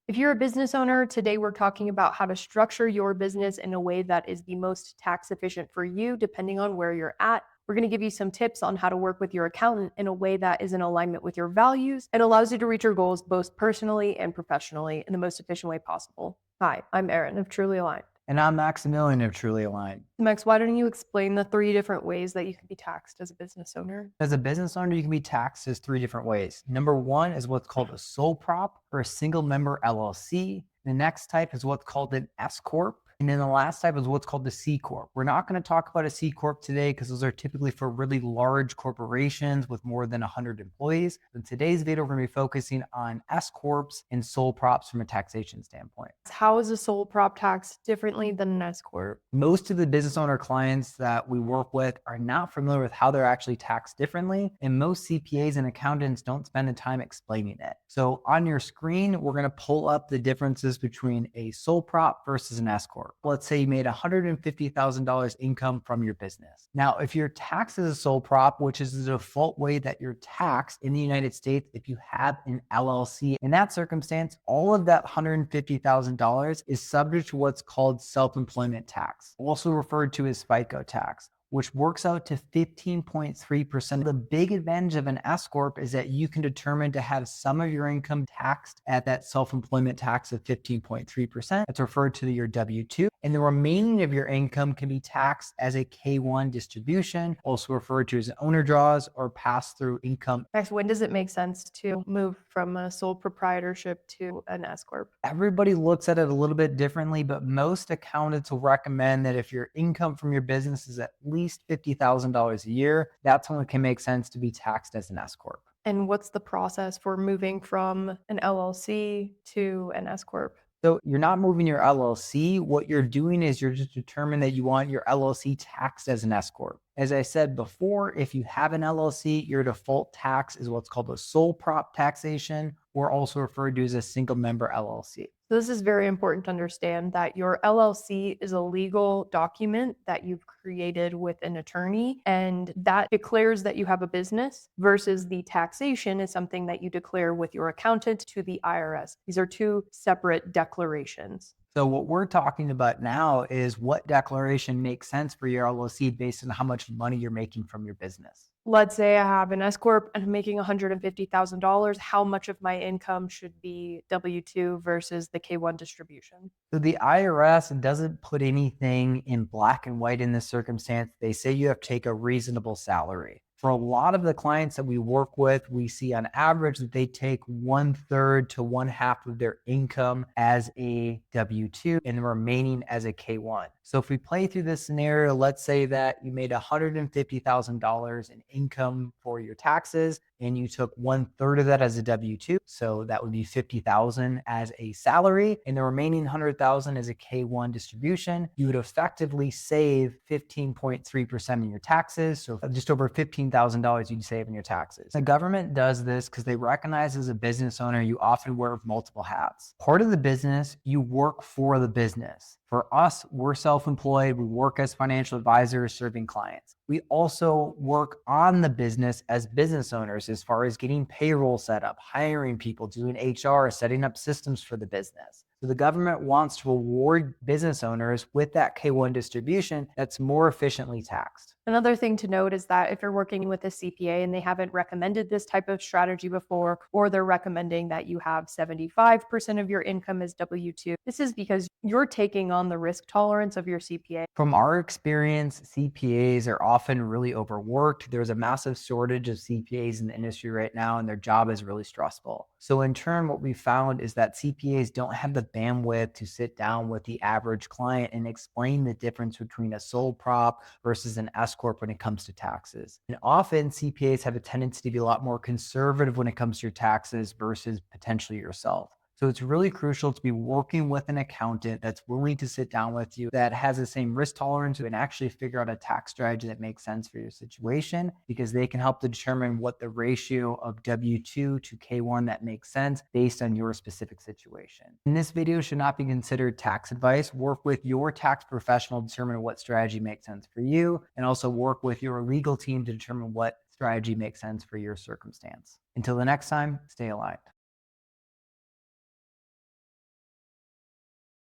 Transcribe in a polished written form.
If you're a business owner, today we're talking about how to structure your business in a way that is the most tax efficient for you, depending on where you're at. We're going to give you some tips on how to work with your accountant in a way that is in alignment with your values and allows you to reach your goals both personally and professionally in the most efficient way possible. Hi, I'm Erin of Truly Aligned. And I'm Maximilian of Truly Aligned. Max, why don't you explain the 3 different ways that you can be taxed as a business owner? As a business owner, you can be taxed as 3 different ways. Number one is what's called a sole prop or a single member LLC. The next type is what's called an S Corp. And then the last type is what's called the C Corp. We're not going to talk about a C Corp today because those are typically for really large corporations with more than 100 employees. In today's video, we're going to be focusing on S Corps and sole props from a taxation standpoint. How is a sole prop taxed differently than an S Corp? Most of the business owner clients that we work with are not familiar with how they're actually taxed differently, and most CPAs and accountants don't spend the time explaining it. So on your screen, we're going to pull up the differences between a sole prop versus an S Corp. Let's say you made $150,000 income from your business. Now, if you're taxed as a sole prop, which is the default way that you're taxed in the United States if you have an LLC, in that circumstance, all of that $150,000 is subject to what's called self-employment tax, also referred to as FICO tax, which works out to 15.3%. The big advantage of an S Corp is that you can determine to have some of your income taxed at that self-employment tax of 15.3%. That's referred to your W-2. And the remaining of your income can be taxed as a K-1 distribution, also referred to as an owner draws or pass-through income. Max, when does it make sense to move from a sole proprietorship to an S Corp? Everybody looks at it a little bit differently, but most accountants will recommend that if your income from your business is at least $50,000 a year, that's when it can make sense to be taxed as an S Corp. And what's the process for moving from an LLC to an S Corp? So you're not moving your LLC. What you're doing is you're just determining that you want your LLC taxed as an S Corp. As I said before, if you have an LLC, your default tax is what's called a sole prop taxation, or also referred to as a single member LLC. So this is very important to understand that your LLC is a legal document that you've created with an attorney, and that declares that you have a business versus the taxation is something that you declare with your accountant to the IRS. These are 2 separate declarations. So what we're talking about now is what declaration makes sense for your LLC based on how much money you're making from your business. Let's say I have an S Corp and I'm making $150,000. How much of my income should be W-2 versus the K-1 distribution? So the IRS doesn't put anything in black and white in this circumstance. They say you have to take a reasonable salary. For a lot of the clients that we work with, we see on average that they take 1/3 to 1/2 of their income as a W-2 and the remaining as a K-1. So if we play through this scenario, let's say that you made $150,000 in income for your taxes and you took 1/3 of that as a W-2. So that would be $50,000 as a salary and the remaining $100,000 as a K-1 distribution. You would effectively save 15.3% in your taxes. So just over $15,000 you'd save in your taxes. The government does this because they recognize as a business owner, you often wear multiple hats. Part of the business, you work for the business. For us, we're self-employed. We work as financial advisors serving clients. We also work on the business as business owners as far as getting payroll set up, hiring people, doing HR, setting up systems for the business. So the government wants to reward business owners with that K-1 distribution that's more efficiently taxed. Another thing to note is that if you're working with a CPA and they haven't recommended this type of strategy before, or they're recommending that you have 75% of your income as W-2, this is because you're taking on the risk tolerance of your CPA. From our experience, CPAs are often really overworked. There's a massive shortage of CPAs in the industry right now, and their job is really stressful. So in turn, what we found is that CPAs don't have the bandwidth to sit down with the average client and explain the difference between a sole prop versus an S Corp when it comes to taxes. And often CPAs have a tendency to be a lot more conservative when it comes to your taxes versus potentially yourself. So it's really crucial to be working with an accountant that's willing to sit down with you, that has the same risk tolerance, and actually figure out a tax strategy that makes sense for your situation, because they can help to determine what the ratio of W-2 to K-1 that makes sense based on your specific situation. And this video should not be considered tax advice. Work with your tax professional to determine what strategy makes sense for you, and also work with your legal team to determine what strategy makes sense for your circumstance. Until the next time, stay aligned.